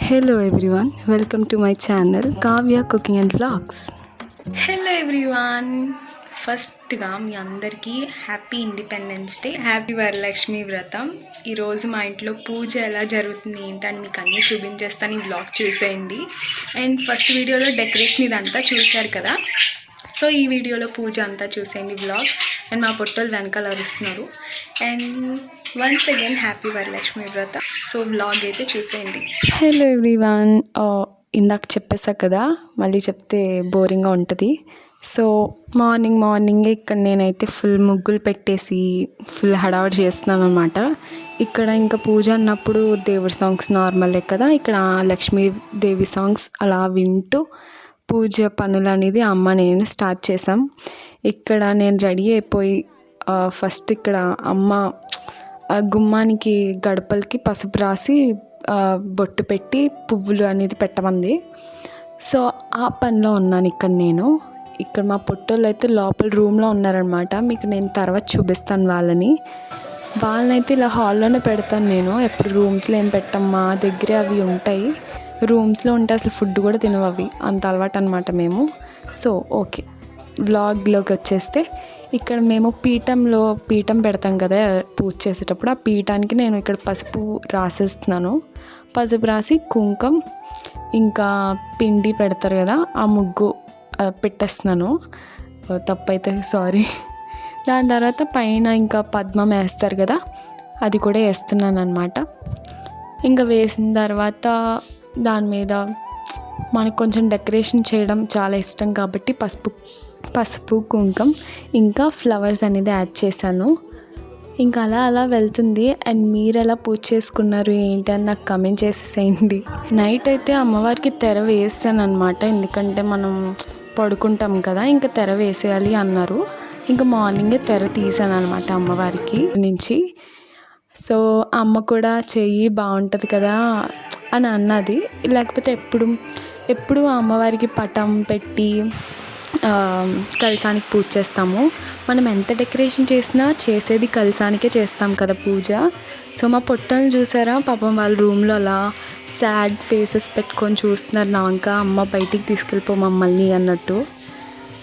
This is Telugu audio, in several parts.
Hello everyone, welcome to my channel Kavya Cooking and Vlogs. Hello everyone, ఫస్ట్గా మీ అందరికీ happy independence day, happy Varalakshmi వ్రతం. ఈరోజు మా ఇంట్లో పూజ ఎలా జరుగుతుంది ఏంటని మీకు అన్నీ చూపించేస్తాను. ఈ బ్లాగ్ చూసేయండి. అండ్ ఫస్ట్ వీడియోలో డెకరేషన్ ఇదంతా చూశారు కదా, సో ఈ వీడియోలో పూజ అంతా చూసేయండి బ్లాగ్. అండ్ మా పొట్టోళ్ళు వెనకాల అరుస్తున్నారు. And once again happy Varalakshmi Vratam. So blog అయితే చూసేయండి. హలో ఎవ్రీవన్, ఇందాక చెప్పేసా కదా, మళ్ళీ చెప్తే బోరింగ్గా ఉంటుంది. సో మార్నింగే ఇక్కడ నేనైతే ఫుల్ ముగ్గులు పెట్టేసి ఫుల్ హడావడి చేస్తున్నాను అనమాట. ఇక్కడ ఇంకా పూజ అన్నప్పుడు దేవుడి సాంగ్స్ నార్మలే కదా, ఇక్కడ లక్ష్మీదేవి సాంగ్స్ అలా వింటూ పూజ పనులు అనేది అమ్మ నేను స్టార్ట్ చేసాం. ఇక్కడ నేను రెడీ అయిపోయి ఫస్ట్ ఇక్కడ అమ్మ గుమ్మానికి గడపలకి పసుపు రాసి బొట్టు పెట్టి పువ్వులు అనేది పెట్టమంది. సో ఆ పనిలో ఉన్నాను ఇక్కడ మా పొట్టోళ్ళు అయితే లోపల రూమ్లో ఉన్నారనమాట. మీకు నేను తర్వాత చూపిస్తాను వాళ్ళనైతే ఇలా హాల్లోనే పెడతాను నేను. ఎప్పుడు రూమ్స్లో ఏం పెట్టమ్మా, దగ్గరే అవి ఉంటాయి. రూమ్స్లో ఉంటే అసలు ఫుడ్ కూడా తినవు, అవి అంత అలవాటు అనమాట మేము. సో ఓకే, వ్లాగ్లోకి వచ్చేస్తే ఇక్కడ మేము పీఠం పెడతాం కదా పూజ చేసేటప్పుడు, ఆ పీఠానికి నేను ఇక్కడ పసుపు రాసేస్తున్నాను. పసుపు రాసి కుంకం ఇంకా పిండి పెడతారు కదా, ఆ ముగ్గు పెట్టేస్తున్నాను. తప్పైతే సారీ. దాని తర్వాత పైన ఇంకా పద్మం వేస్తారు కదా, అది కూడా వేస్తున్నాను అనమాట. ఇంకా వేసిన తర్వాత దాని మీద మనకు కొంచెం డెకరేషన్ చేయడం చాలా ఇష్టం కాబట్టి పసుపు కుంకం ఇంకా ఫ్లవర్స్ అనేది యాడ్ చేశాను. ఇంకా అలా వెళ్తుంది. అండ్ మీరు ఎలా పూజ చేసుకున్నారు ఏంటి అని నాకు కమెంట్ చేసేసేయండి. నైట్ అయితే అమ్మవారికి తెర వేసాను అనమాట, ఎందుకంటే మనం పడుకుంటాం కదా, ఇంకా తెర వేసేయాలి అన్నారు. ఇంకా మార్నింగే తెర తీసాను అనమాట అమ్మవారికి నుంచి. సో అమ్మ కూడా చెయ్యి బాగుంటుంది కదా అని అన్నది. లేకపోతే ఎప్పుడు అమ్మవారికి పటం పెట్టి కలశానికి పూజ చేస్తాము. మనం ఎంత డెకరేషన్ చేసినా చేసేది కలశానికే చేస్తాం కదా పూజ. సో మా పొట్టలను చూసారా, పాపం వాళ్ళ రూమ్లో అలా సాడ్ ఫేసెస్ పెట్టుకొని చూస్తున్నారు నా వంక, అమ్మ బయటికి తీసుకెళ్ళిపో మమ్మల్ని అన్నట్టు.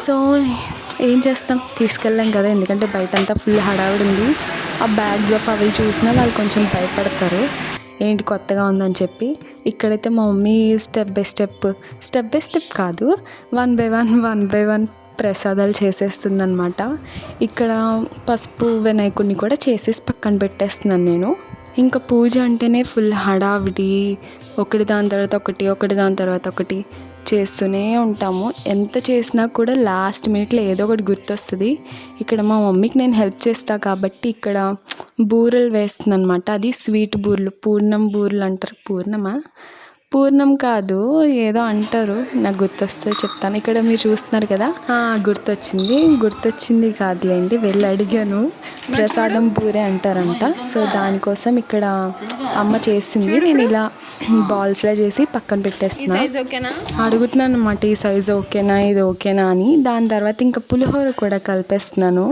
సో ఏం చేస్తాం, తీసుకెళ్ళాం కదా, ఎందుకంటే బయట అంతా ఫుల్ హడావిడి ఉంది. ఆ బ్యాగ్లో అవి చూసినా వాళ్ళు కొంచెం భయపడతారు, ఏంటి కొత్తగా ఉందని చెప్పి. ఇక్కడైతే మా మమ్మీ స్టెప్ బై స్టెప్ కాదు, వన్ బై వన్ ప్రసాదాలు చేసేస్తుంది అనమాట. ఇక్కడ పసుపు వినాయకుడిని కూడా చేసేసి పక్కన పెట్టేస్తున్నాను నేను. ఇంకా పూజ అంటేనే ఫుల్ హడావిడి, ఒకటి దాని తర్వాత ఒకటి చేస్తూనే ఉంటాము. ఎంత చేసినా కూడా లాస్ట్ మినిట్లో ఏదో ఒకటి గుర్తొస్తుంది. ఇక్కడ మా మమ్మీకి నేను హెల్ప్ చేస్తాను కాబట్టి ఇక్కడ బూరెలు వేస్తుంది అనమాట. అది స్వీట్ బూరెలు, పూర్ణం బూరెలు అంటారు. పూర్ణం కాదు ఏదో అంటారు, నాకు గుర్తొస్తే చెప్తాను. ఇక్కడ మీరు చూస్తున్నారు కదా, గుర్తొచ్చింది కాదులేండి, వెళ్ళి అడిగాను. ప్రసాదం బూరె అంటారంట. సో దానికోసం ఇక్కడ అమ్మ చేసింది, నేను ఇలా బాల్స్లా చేసి పక్కన పెట్టేస్తున్నాను. అడుగుతున్నాను అనమాట, ఈ సైజు ఓకేనా, ఇది ఓకేనా అని. దాని తర్వాత ఇంకా పులిహోర కూడా కలిపేస్తున్నాను.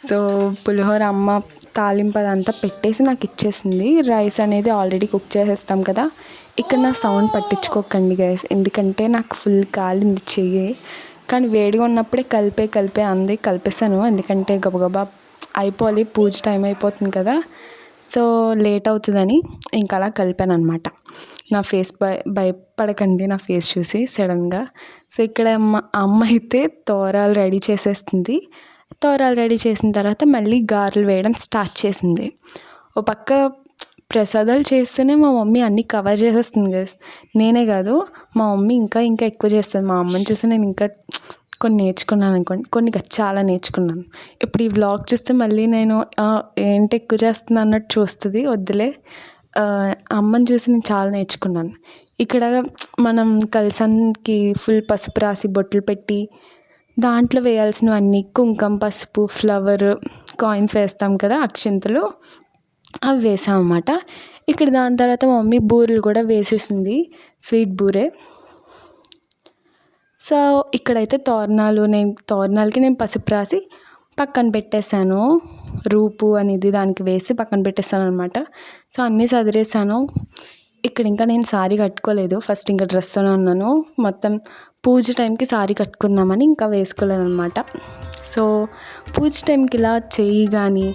సో పులిహోర అమ్మ తాలింపు అదంతా పెట్టేసి నాకు ఇచ్చేసింది. రైస్ అనేది ఆల్రెడీ కుక్ చేసేస్తాం కదా. ఇక్కడ నా సౌండ్ పట్టించుకోకండి గైస్, ఎందుకంటే నాకు ఫుల్ కాలింది చెయ్యి. కానీ వేడిగా ఉన్నప్పుడే కలిపేసాను, ఎందుకంటే గబగబా అయిపోవాలి, పూజ టైం అయిపోతుంది కదా, సో లేట్ అవుతుందని ఇంకా అలా కలిపాను అనమాట. నా ఫేస్ భయపడకండి నా ఫేస్ చూసి సడన్గా. సో ఇక్కడ అమ్మ అయితే తోరాలు రెడీ చేసేస్తుంది. తోరాలు రెడీ చేసిన తర్వాత మళ్ళీ గారెలు వేయడం స్టార్ట్ చేసింది. ఓ పక్క ప్రసాదాలు చేస్తూనే మా మమ్మీ అన్నీ కవర్ చేసేస్తుంది గైస్. నేనే కాదు, మా మమ్మీ ఇంకా ఎక్కువ చేస్తుంది. మా అమ్మని చూసి నేను ఇంకా కొన్ని నేర్చుకున్నాను అనుకోండి, కొన్ని చాలా నేర్చుకున్నాను. ఇప్పుడు ఈ వ్లాగ్ చూస్తే మళ్ళీ నేను ఏంటి ఎక్కువ చేస్తున్నా అన్నట్టు చూస్తుంది, వద్దులే. అమ్మని చూసి నేను చాలా నేర్చుకున్నాను. ఇక్కడ మనం కలశానికి ఫుల్ పసుపు రాసి బొట్లు పెట్టి దాంట్లో వేయాల్సినవన్నీ కుంకుమ, పసుపు, ఫ్లవర్, కాయిన్స్ వేస్తాం కదా, అక్షింతలు, అవి వేసాం అన్నమాట. ఇక్కడ దాని తర్వాత మా మమ్మీ బూరెలు కూడా వేసేసింది, స్వీట్ బూరె. సో ఇక్కడైతే తోరణాలకి నేను పసుపు రాసి పక్కన పెట్టేశాను. రూపు అనేది దానికి వేసి పక్కన పెట్టేశాను అనమాట. సో అన్నీ సదిరేసాను. ఇక్కడ ఇంకా నేను శారీ కట్టుకోలేదు. ఫస్ట్ ఇంకా డ్రెస్తోనే ఉన్నాను. మొత్తం పూజ టైంకి శారీ కట్టుకుందామని ఇంకా వేసుకోలేదనమాట. సో పూజ టైంకి ఇలా చెయ్యి కానీ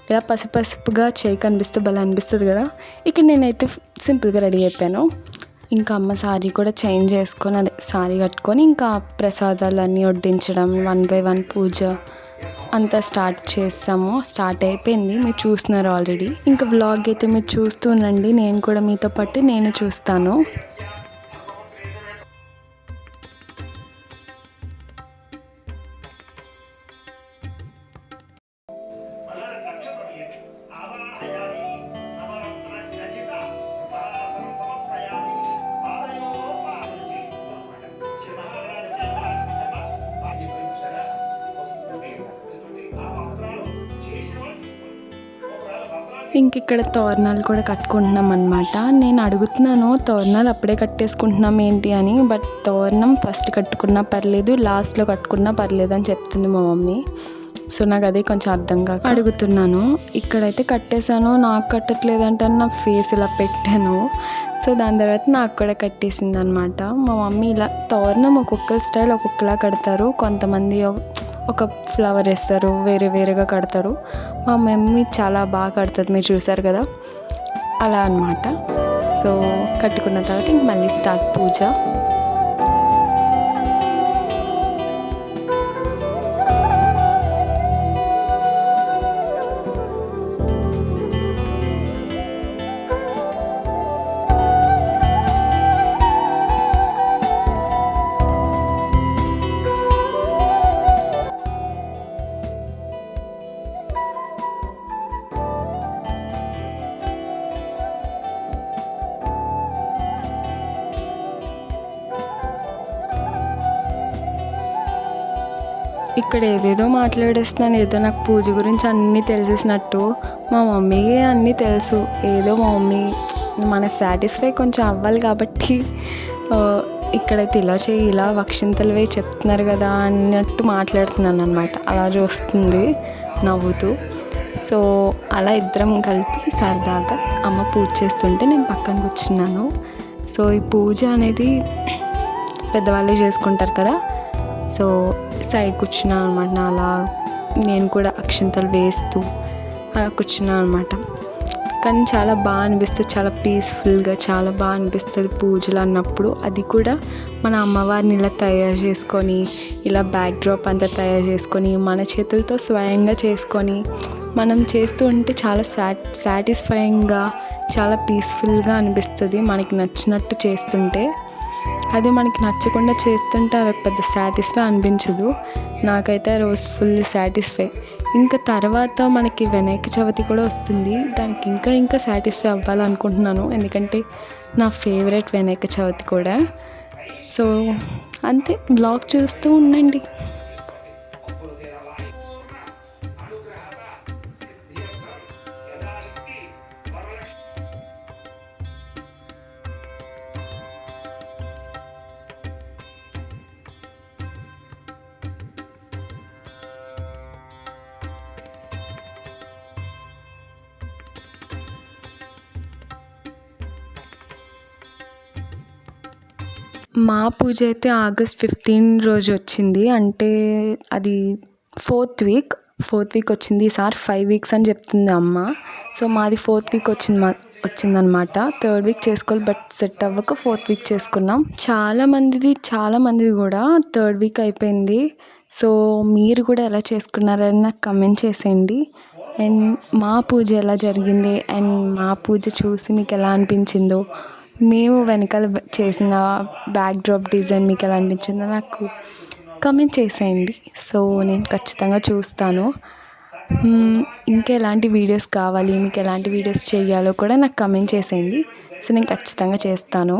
ఇలా పసుపుగా చెయ్యి కనిపిస్తే భలే అనిపిస్తుంది కదా. ఇక్కడ నేనైతే సింపుల్గా రెడీ అయిపోయాను. ఇంకా అమ్మ శారీ కూడా చేంజ్ చేసుకొని అదే శారీ కట్టుకొని ఇంకా ప్రసాదాలన్నీ వడ్డించడం 1 by 1 పూజ అంతా స్టార్ట్ అయిపోయింది. మీరు చూస్తున్నారు ఆల్రెడీ. ఇంకా వ్లాగ్ అయితే మీరు చూస్తూ ఉండండి, నేను కూడా మీతో పాటు నేను చూస్తాను. ఇంక ఇక్కడ తోరణాలు కూడా కట్టుకుంటున్నాం అనమాట. నేను అడుగుతున్నాను తోరణాలు అప్పుడే కట్టేసుకుంటున్నాం ఏంటి అని. బట్ తోరణం ఫస్ట్ కట్టుకున్నా పర్లేదు, లాస్ట్లో కట్టుకున్నా పర్లేదు అని చెప్తుంది మా మమ్మీ. సో నాకు అదే కొంచెం అర్థం కాక అడుగుతున్నాను. ఇక్కడైతే కట్టేశాను, నాకు కట్టట్లేదంటే నా ఫేస్ ఇలా పెట్టాను. సో దాని తర్వాత నాకు కూడా కట్టేసింది అనమాట. మా మమ్మీ ఇలా తోరణం ఒక్కొక్కరి స్టైల్ ఒక్కొక్కలా కడతారు. కొంతమంది ఒక ఫ్లవర్ వేస్తారు, వేరేగా కడతారు. మా మమ్మీ చాలా బాగా కడుతుంది, మీరు చూసారు కదా, అలా అనమాట. సో కట్టుకున్న తర్వాత ఇంక మళ్ళీ స్టార్ట్ పూజ. ఇక్కడ ఏదేదో మాట్లాడేస్తున్నాను, ఏదో నాకు పూజ గురించి అన్నీ తెలిసేసినట్టు. మా మమ్మీకి అన్నీ తెలుసు. ఏదో మా మమ్మీ మన సాటిస్ఫై కొంచెం అవ్వాలి కాబట్టి ఇక్కడైతే ఇలా చేయి, ఇలా వక్షింతలు వేయి చెప్తున్నారు కదా అన్నట్టు మాట్లాడుతున్నాను అనమాట. అలా చూస్తుంది నవ్వుతూ. సో అలా ఇద్దరం కలిపి సరదాగా అమ్మ పూజ చేస్తుంటే నేను పక్కన కూర్చున్నాను. సో ఈ పూజ అనేది పెద్దవాళ్ళే చేసుకుంటారు కదా. సో సైడ్ కూర్చున్నాను అనమాట. అలా నేను కూడా అక్షింతలు వేస్తూ అలా కూర్చున్నాను అనమాట. కానీ చాలా బాగా అనిపిస్తుంది, చాలా పీస్ఫుల్గా చాలా బాగా అనిపిస్తుంది పూజలు అన్నప్పుడు. అది కూడా మన అమ్మవారిని ఇలా తయారు చేసుకొని, ఇలా బ్యాక్ డ్రాప్ అంతా తయారు చేసుకొని, మన చేతులతో స్వయంగా చేసుకొని మనం చేస్తూ ఉంటే చాలా సాటిస్ఫైయింగ్గా చాలా పీస్ఫుల్గా అనిపిస్తుంది. మనకి నచ్చినట్టు చేస్తుంటే. అది మనకి నచ్చకుండా చేస్తుంటే అది పెద్ద సాటిస్ఫై అనిపించదు. నాకైతే ఆ రోజు ఫుల్ సాటిస్ఫై. ఇంకా తర్వాత మనకి వినాయక చవితి కూడా వస్తుంది. దానికి ఇంకా సాటిస్ఫై అవ్వాలనుకుంటున్నాను, ఎందుకంటే నా ఫేవరెట్ వినాయక చవితి కూడా. సో అంతే, బ్లాగ్ చూస్తూ ఉండండి. మా పూజ అయితే August 15 రోజు వచ్చింది. అంటే అది 4th వీక్ వచ్చింది. ఈసారి 5 weeks అని చెప్తుంది అమ్మ. సో మాది 4th వీక్ వచ్చిందనమాట. 3rd వీక్ చేసుకోవాలి, బట్ సెట్ అవ్వక 4th వీక్ చేసుకున్నాం. చాలా మందిది కూడా 3rd వీక్ అయిపోయింది. సో మీరు కూడా ఎలా చేసుకున్నారని నాకు కమెంట్ చేసేయండి. అండ్ మా పూజ ఎలా జరిగింది అండ్ మా పూజ చూసి మీకు ఎలా అనిపించిందో, మేము వెనకాల చేసిన బ్యాక్ డ్రాప్ డిజైన్ మీకు ఎలా అనిపించిందో నాకు కమెంట్ చేసేయండి. సో నేను ఖచ్చితంగా చూస్తాను. ఇంకా ఎలాంటి వీడియోస్ కావాలి, మీకు ఎలాంటి వీడియోస్ చేయాలో కూడా నాకు కమెంట్ చేసేయండి. సో నేను ఖచ్చితంగా చేస్తాను.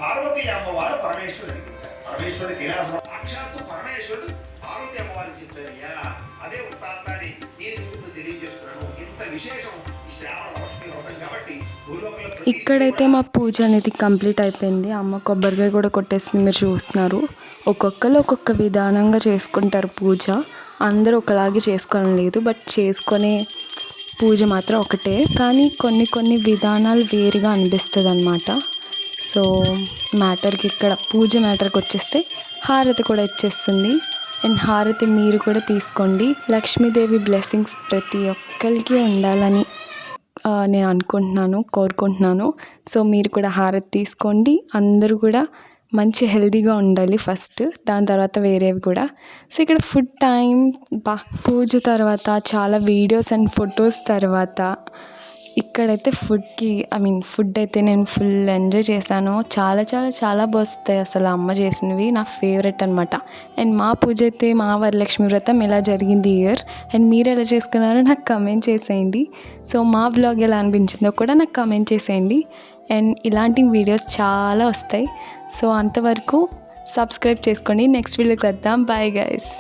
పార్వతీ అమ్మవారు పరమేశ్వరుడి కైలాసం సాక్షాత్తు పరమేశ్వరుడు పార్వతీ అమ్మవారికి చెప్పారయ్యా. అదే వృత్తాంతాన్ని నేను ఇప్పుడు తెలియజేస్తున్నాను. ఇంత విశేషం ఈ శ్రావణ వరలక్ష్మి వ్రతం కాబట్టి భూలోకంలో ప్రతి ఇక్కడైతే మా పూజ అనేది కంప్లీట్ అయిపోయింది. అమ్మ కొబ్బరికాయ కూడా కొట్టేసింది, మీరు చూస్తున్నారు. ఒక్కొక్కరు ఒక్కొక్క విధానంగా చేసుకుంటారు పూజ. అందరూ ఒకలాగే చేసుకోవడం లేదు, బట్ చేసుకునే పూజ మాత్రం ఒకటే, కానీ కొన్ని విధానాలు వేరుగా అనిపిస్తుంది అన్నమాట. సో మ్యాటర్కి ఇక్కడ పూజ మ్యాటర్కి వచ్చేస్తే హారతి కూడా ఇచ్చేస్తుంది. అండ్ హారతి మీరు కూడా తీసుకోండి. లక్ష్మీదేవి బ్లెస్సింగ్స్ ప్రతి ఒక్కరికి ఉండాలని నేను అనుకుంటున్నాను, కోరుకుంటున్నాను. సో మీరు కూడా హారతి తీసుకోండి. అందరూ కూడా మంచి హెల్తీగా ఉండాలి ఫస్ట్, దాని తర్వాత వేరేవి కూడా. సో ఇక్కడ ఫుడ్ టైం పూజ తర్వాత చాలా వీడియోస్ అండ్ ఫొటోస్ తర్వాత ఇక్కడైతే ఫుడ్ అయితే నేను ఫుల్ ఎంజాయ్ చేశాను. చాలా బాగుస్తాయి అసలు అమ్మ చేసినవి, నా ఫేవరెట్ అనమాట. అండ్ మా పూజ అయితే, మా వరలక్ష్మి వ్రతం ఎలా జరిగింది ఇయర్, అండ్ మీరు ఎలా చేసుకున్నారో నాకు కమెంట్ చేసేయండి. సో మా వ్లాగ్ ఎలా అనిపించిందో కూడా నాకు కమెంట్ చేసేయండి. అండ్ ఇలాంటి వీడియోస్ చాలా వస్తాయి. సో అంతవరకు సబ్స్క్రైబ్ చేసుకోండి. నెక్స్ట్ వీడియోకి వద్దాం. Bye guys.